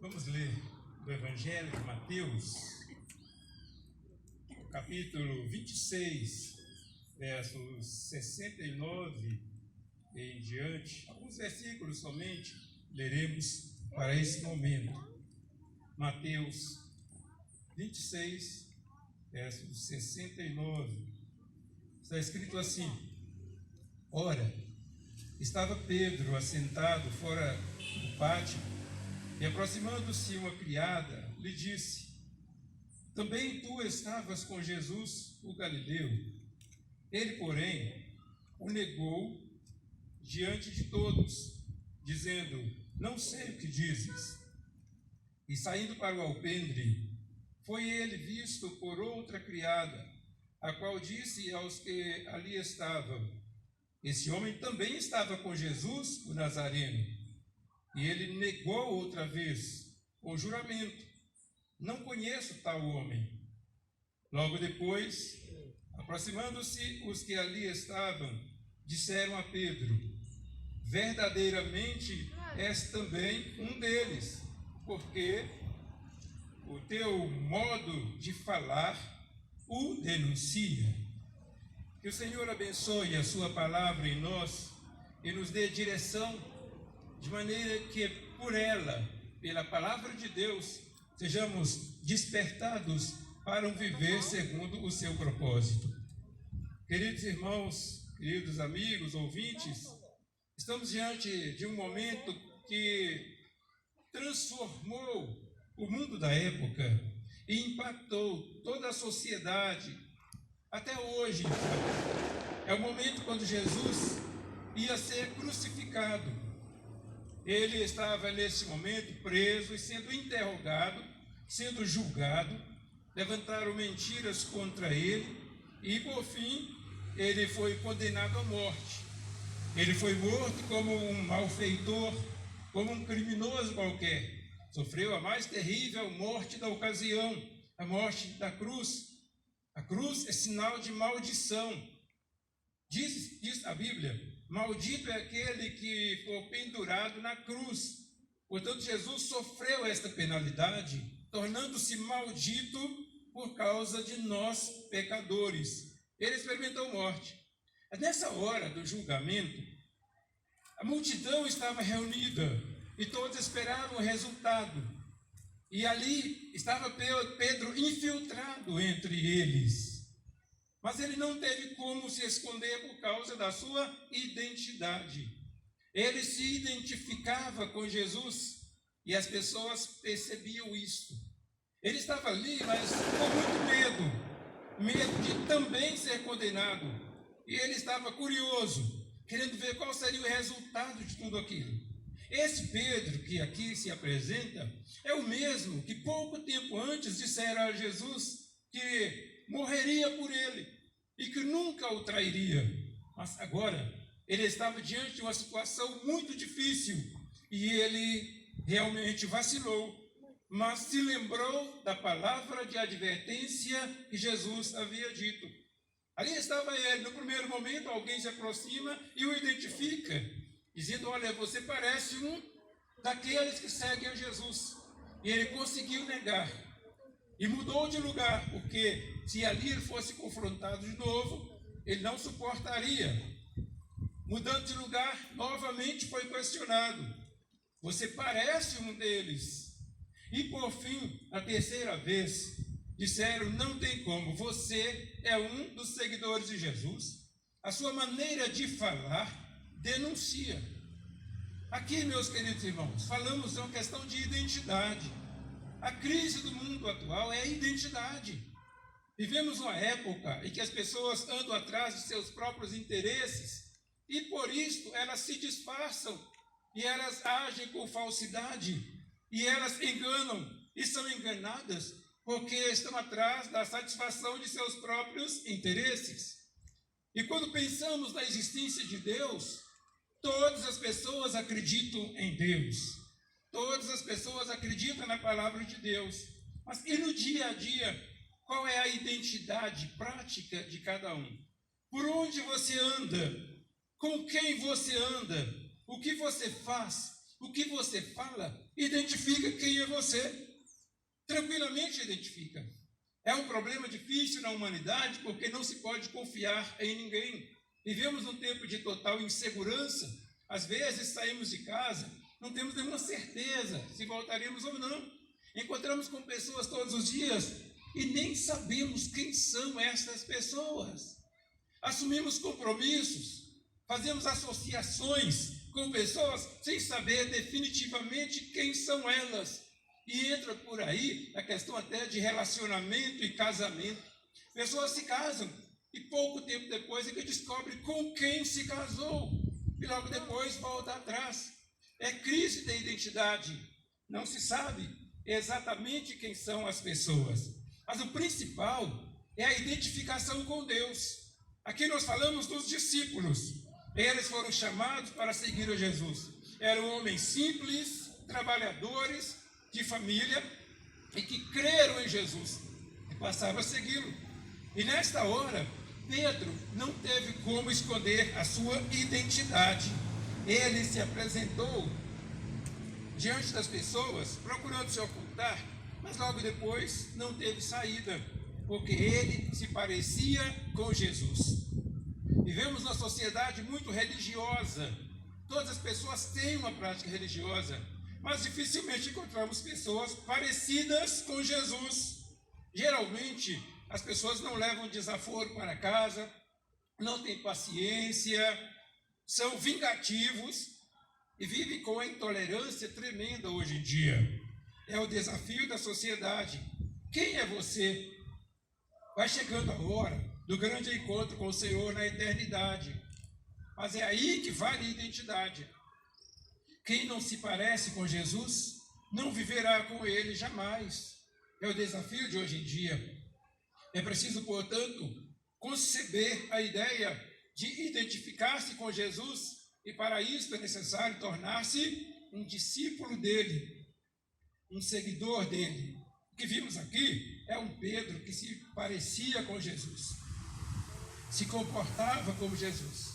Vamos ler do Evangelho de Mateus, capítulo 26, versos 69 em diante. Alguns versículos somente leremos para esse momento. Mateus 26, versos 69. Está escrito assim: Ora, estava Pedro assentado fora do pátio, e aproximando-se uma criada, lhe disse: Também tu estavas com Jesus, o Galileu. Ele, porém, o negou diante de todos, dizendo: Não sei o que dizes. E saindo para o alpendre, foi ele visto por outra criada, a qual disse aos que ali estavam: Esse homem também estava com Jesus, o Nazareno. E ele negou outra vez, com juramento: Não conheço tal homem. Logo depois, aproximando-se os que ali estavam, disseram a Pedro: Verdadeiramente és também um deles, porque o teu modo de falar o denuncia. Que o Senhor abençoe a sua palavra em nós e nos dê direção, de maneira que por ela, pela palavra de Deus, sejamos despertados para um viver segundo o seu propósito. Queridos irmãos, queridos amigos, ouvintes, estamos diante de um momento que transformou o mundo da época e impactou toda a sociedade. Até hoje, é o momento quando Jesus ia ser crucificado. Ele estava nesse momento preso e sendo interrogado, sendo julgado. Levantaram mentiras contra ele e, por fim, ele foi condenado à morte. Ele foi morto como um malfeitor, como um criminoso qualquer. Sofreu a mais terrível morte da ocasião, a morte da cruz. A cruz é sinal de maldição. Diz a Bíblia: Maldito é aquele que for pendurado na cruz. Portanto, Jesus sofreu esta penalidade, tornando-se maldito por causa de nós, pecadores. Ele experimentou morte. Nessa hora do julgamento, a multidão estava reunida e todos esperavam o resultado. E ali estava Pedro infiltrado entre eles. Mas ele não teve como se esconder por causa da sua identidade. Ele se identificava com Jesus e as pessoas percebiam isso. Ele estava ali, mas com muito medo de também ser condenado. E ele estava curioso, querendo ver qual seria o resultado de tudo aquilo. Esse Pedro que aqui se apresenta é o mesmo que pouco tempo antes dissera a Jesus que morreria por ele e que nunca o trairia. Mas agora ele estava diante de uma situação muito difícil e ele realmente vacilou, mas se lembrou da palavra de advertência que Jesus havia dito. Ali estava ele. No primeiro momento, alguém se aproxima e o identifica, dizendo: Olha, você parece um daqueles que seguem a Jesus. E ele conseguiu negar e mudou de lugar, porque se ali ele fosse confrontado de novo, ele não suportaria. Mudando de lugar, novamente foi questionado: Você parece um deles. E por fim, a terceira vez, disseram: Não tem como, você é um dos seguidores de Jesus. A sua maneira de falar denuncia. Aqui, meus queridos irmãos, falamos de uma questão de identidade. A crise do mundo atual é a identidade. Vivemos uma época em que as pessoas andam atrás de seus próprios interesses e por isso elas se disfarçam e elas agem com falsidade e elas enganam e são enganadas porque estão atrás da satisfação de seus próprios interesses. E quando pensamos na existência de Deus, todas as pessoas acreditam em Deus. Todas as pessoas acreditam na palavra de Deus. Mas e no dia a dia, qual é a identidade prática de cada um? Por onde você anda? Com quem você anda? O que você faz? O que você fala identifica quem é você. Tranquilamente identifica. É um problema difícil na humanidade porque não se pode confiar em ninguém. Vivemos num tempo de total insegurança. Às vezes saímos de casa, não temos nenhuma certeza se voltaremos ou não. Encontramos com pessoas todos os dias e nem sabemos quem são essas pessoas. Assumimos compromissos, fazemos associações com pessoas sem saber definitivamente quem são elas. E entra por aí a questão até de relacionamento e casamento. Pessoas se casam e pouco tempo depois é que descobre com quem se casou. E logo depois volta atrás. É crise de identidade. Não se sabe exatamente quem são as pessoas. Mas o principal é a identificação com Deus. Aqui nós falamos dos discípulos. Eles foram chamados para seguir a Jesus. Eram homens simples, trabalhadores, de família, e que creram em Jesus e passaram a segui-lo. E nesta hora, Pedro não teve como esconder a sua identidade. Ele se apresentou diante das pessoas, procurando se ocultar, mas logo depois não teve saída, porque ele se parecia com Jesus. Vivemos numa sociedade muito religiosa. Todas as pessoas têm uma prática religiosa, mas dificilmente encontramos pessoas parecidas com Jesus. Geralmente, as pessoas não levam desaforo para casa, não têm paciência, são vingativos e vivem com a intolerância tremenda hoje em dia. É o desafio da sociedade. Quem é você? Vai chegando a hora do grande encontro com o Senhor na eternidade. Mas é aí que vale a identidade. Quem não se parece com Jesus, não viverá com Ele jamais. É o desafio de hoje em dia. É preciso, portanto, conceber a ideia de identificar-se com Jesus, e para isso é necessário tornar-se um discípulo dele, um seguidor dele. O que vimos aqui é um Pedro que se parecia com Jesus, se comportava como Jesus,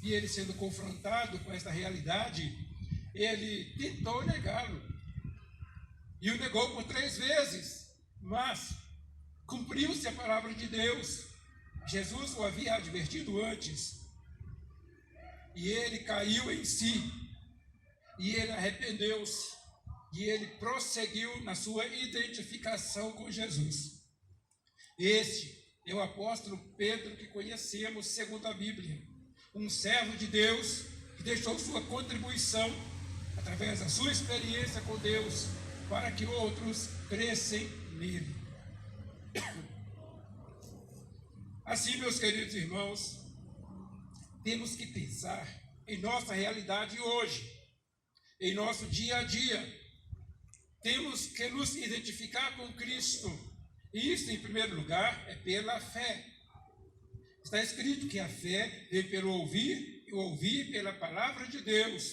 e ele, sendo confrontado com esta realidade, ele tentou negá-lo, e o negou por 3 vezes, mas cumpriu-se a palavra de Deus. Jesus o havia advertido antes, e ele caiu em si, e ele arrependeu-se, e ele prosseguiu na sua identificação com Jesus. Este é o apóstolo Pedro que conhecemos segundo a Bíblia, um servo de Deus que deixou sua contribuição através da sua experiência com Deus para que outros crescem nele. Assim, meus queridos irmãos, temos que pensar em nossa realidade hoje, em nosso dia a dia. Temos que nos identificar com Cristo. E isso, em primeiro lugar, é pela fé. Está escrito que a fé vem pelo ouvir, e o ouvir pela palavra de Deus.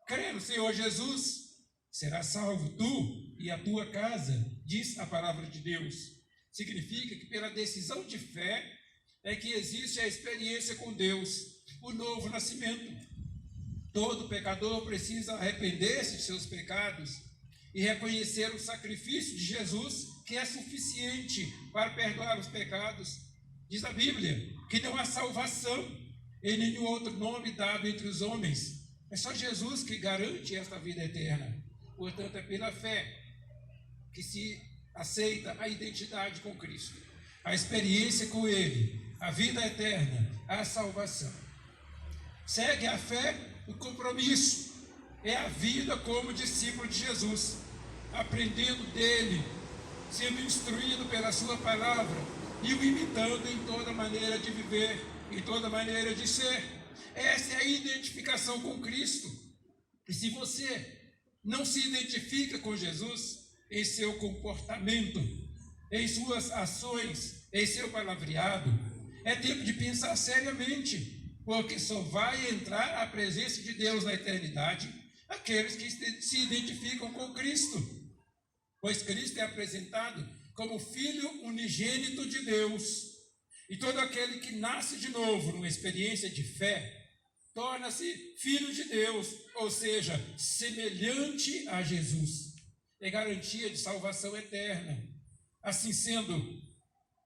Crê no Senhor Jesus, será salvo tu e a tua casa, diz a palavra de Deus. Significa que pela decisão de fé é que existe a experiência com Deus, o novo nascimento. Todo pecador precisa arrepender-se de seus pecados e reconhecer o sacrifício de Jesus, que é suficiente para perdoar os pecados. Diz a Bíblia que não há salvação em nenhum outro nome dado entre os homens. É só Jesus que garante esta vida eterna. Portanto, é pela fé que se aceita a identidade com Cristo, a experiência com Ele, a vida eterna, a salvação. Segue a fé o compromisso, é a vida como discípulo de Jesus, aprendendo dele, sendo instruído pela sua palavra e o imitando em toda maneira de viver, em toda maneira de ser. Essa é a identificação com Cristo. E se você não se identifica com Jesus em seu comportamento, em suas ações, em seu palavreado, é tempo de pensar seriamente, porque só vai entrar a presença de Deus na eternidade aqueles que se identificam com Cristo, pois Cristo é apresentado como Filho unigênito de Deus, e todo aquele que nasce de novo numa experiência de fé torna-se filho de Deus, ou seja, semelhante a Jesus. É garantia de salvação eterna. Assim sendo,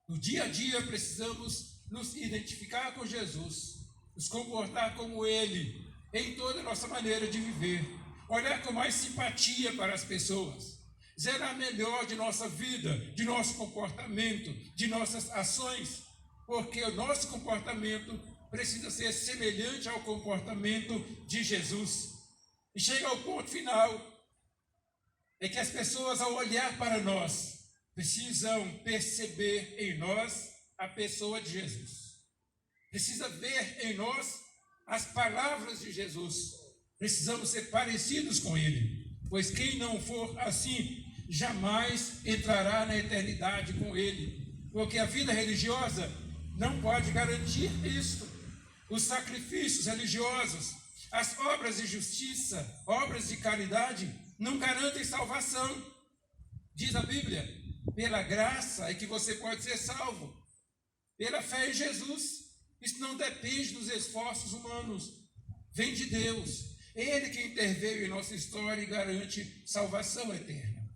no dia a dia precisamos nos identificar com Jesus, nos comportar como Ele, em toda a nossa maneira de viver, olhar com mais simpatia para as pessoas, zelar melhor de nossa vida, de nosso comportamento, de nossas ações, porque o nosso comportamento precisa ser semelhante ao comportamento de Jesus. E chega ao ponto final, é que as pessoas, ao olhar para nós, precisam perceber em nós a pessoa de Jesus. Precisa ver em nós as palavras de Jesus. Precisamos ser parecidos com Ele, pois quem não for assim, jamais entrará na eternidade com Ele, porque a vida religiosa não pode garantir isto. Os sacrifícios religiosos, as obras de justiça, obras de caridade, não garantem salvação. Diz a Bíblia, pela graça é que você pode ser salvo, pela fé em Jesus. Isso não depende dos esforços humanos, vem de Deus. Ele que interveio em nossa história e garante salvação eterna.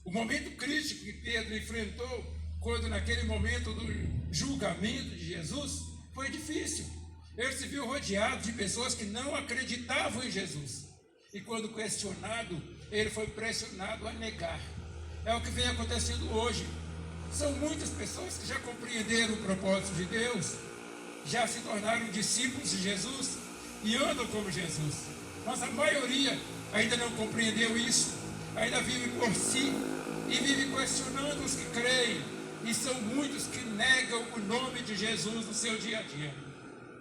O momento crítico que Pedro enfrentou, quando naquele momento do julgamento de Jesus, foi difícil. Ele se viu rodeado de pessoas que não acreditavam em Jesus. E quando questionado, ele foi pressionado a negar. É o que vem acontecendo hoje. São muitas pessoas que já compreenderam o propósito de Deus, já se tornaram discípulos de Jesus e andam como Jesus. Mas a maioria ainda não compreendeu isso, ainda vive por si e vive questionando os que creem. E são muitos que negam o nome de Jesus no seu dia a dia.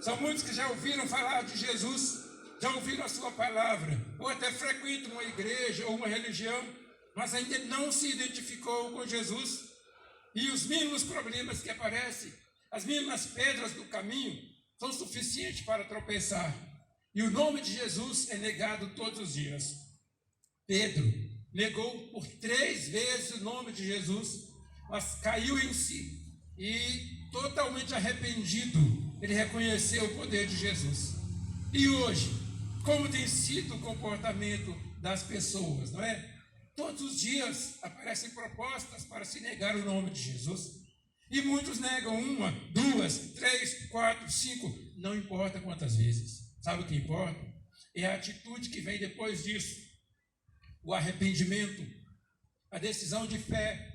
São muitos que já ouviram falar de Jesus, já ouviram a sua palavra, ou até frequentam uma igreja ou uma religião, mas ainda não se identificou com Jesus. E os mínimos problemas que aparecem, as mínimas pedras do caminho, são suficientes para tropeçar. E o nome de Jesus é negado todos os dias. Pedro negou por 3 vezes o nome de Jesus, mas caiu em si e, totalmente arrependido, ele reconheceu o poder de Jesus. E hoje, como tem sido o comportamento das pessoas, não é? Todos os dias aparecem propostas para se negar o nome de Jesus. E muitos negam 1, 2, 3, 4, 5, não importa quantas vezes. Sabe o que importa? É a atitude que vem depois disso. O arrependimento, a decisão de fé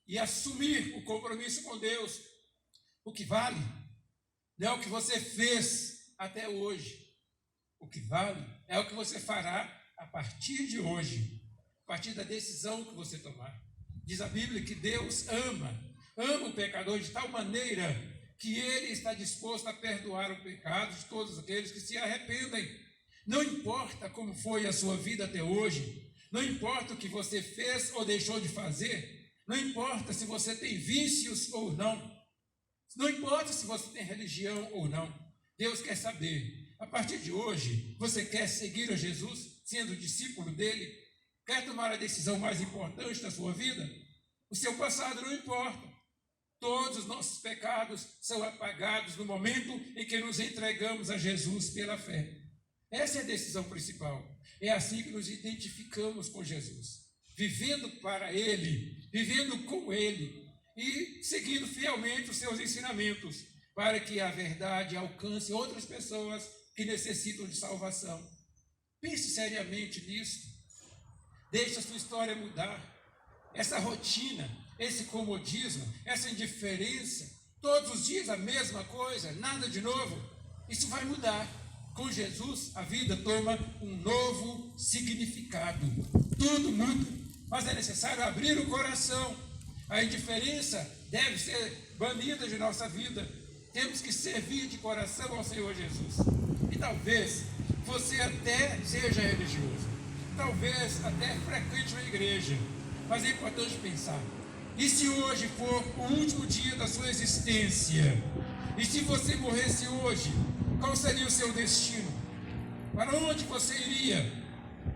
e assumir o compromisso com Deus. O que vale não é o que você fez até hoje. O que vale é o que você fará a partir de hoje, a partir da decisão que você tomar. Diz a Bíblia que Deus ama o pecador de tal maneira que Ele está disposto a perdoar o pecado de todos aqueles que se arrependem. Não importa como foi a sua vida até hoje, não importa o que você fez ou deixou de fazer, não importa se você tem vícios ou não, não importa se você tem religião ou não, Deus quer saber, a partir de hoje, você quer seguir a Jesus, sendo discípulo dele? Quer tomar a decisão mais importante da sua vida? O seu passado não importa. Todos os nossos pecados são apagados no momento em que nos entregamos a Jesus pela fé. Essa é a decisão principal. É assim que nos identificamos com Jesus, vivendo para Ele, vivendo com Ele e seguindo fielmente os seus ensinamentos, para que a verdade alcance outras pessoas que necessitam de salvação. Pense seriamente nisso. Deixe a sua história mudar. Essa rotina, esse comodismo, essa indiferença, todos os dias a mesma coisa, nada de novo, isso vai mudar. Com Jesus, a vida toma um novo significado. Tudo muda, mas é necessário abrir o coração. A indiferença deve ser banida de nossa vida. Temos que servir de coração ao Senhor Jesus. E talvez você até seja religioso, talvez até frequente uma igreja, mas é importante pensar: e se hoje for o último dia da sua existência? E se você morresse hoje, qual seria o seu destino? Para onde você iria?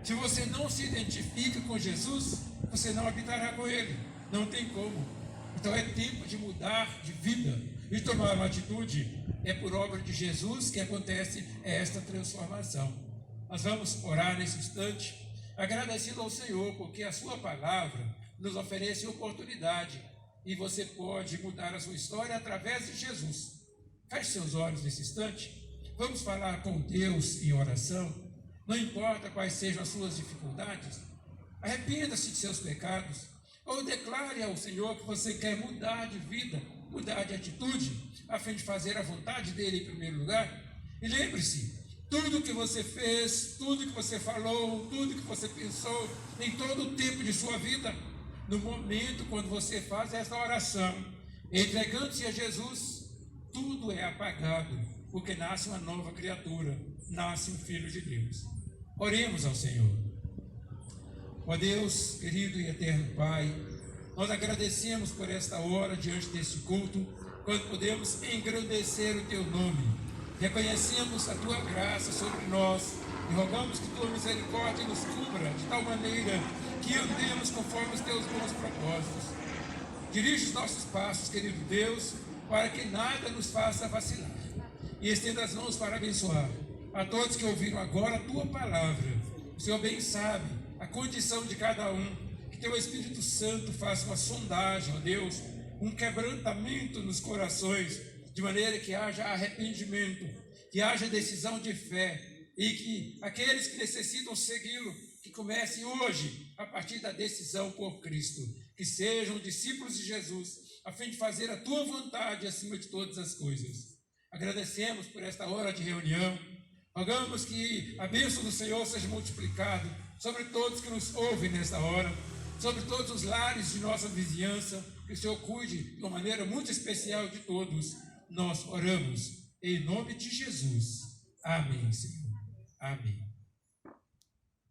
Se você não se identifica com Jesus, você não habitará com Ele. Não tem como. Então é tempo de mudar de vida. e tomar uma atitude, é por obra de Jesus que acontece esta transformação. Nós vamos orar nesse instante, agradecendo ao Senhor, porque a sua palavra nos oferece oportunidade e você pode mudar a sua história através de Jesus. Feche seus olhos nesse instante. Vamos falar com Deus em oração. Não importa quais sejam as suas dificuldades, arrependa-se de seus pecados, ou declare ao Senhor que você quer mudar de vida, mudar de atitude, a fim de fazer a vontade dele em primeiro lugar. E lembre-se, tudo que você fez, tudo que você falou, tudo que você pensou, em todo o tempo de sua vida, no momento quando você faz essa oração, entregando-se a Jesus, tudo é apagado, porque nasce uma nova criatura, nasce um filho de Deus. Oremos ao Senhor. Ó Deus, querido e eterno Pai, nós agradecemos por esta hora diante deste culto, quando podemos engrandecer o Teu nome. Reconhecemos a Tua graça sobre nós e rogamos que Tua misericórdia nos cubra de tal maneira que andemos conforme os Teus bons propósitos. Dirige os nossos passos, querido Deus, para que nada nos faça vacilar. E estenda as mãos para abençoar a todos que ouviram agora a Tua palavra. O Senhor bem sabe a condição de cada um. Que Teu Espírito Santo faça uma sondagem, ó Deus, um quebrantamento nos corações, de maneira que haja arrependimento, que haja decisão de fé, e que aqueles que necessitam segui-lo, que comecem hoje, a partir da decisão por Cristo, que sejam discípulos de Jesus, a fim de fazer a Tua vontade acima de todas as coisas. Agradecemos por esta hora de reunião, rogamos que a bênção do Senhor seja multiplicada sobre todos que nos ouvem nesta hora, sobre todos os lares de nossa vizinhança, que o Senhor cuide de uma maneira muito especial de todos. Nós oramos em nome de Jesus. Amém, Senhor. Amém.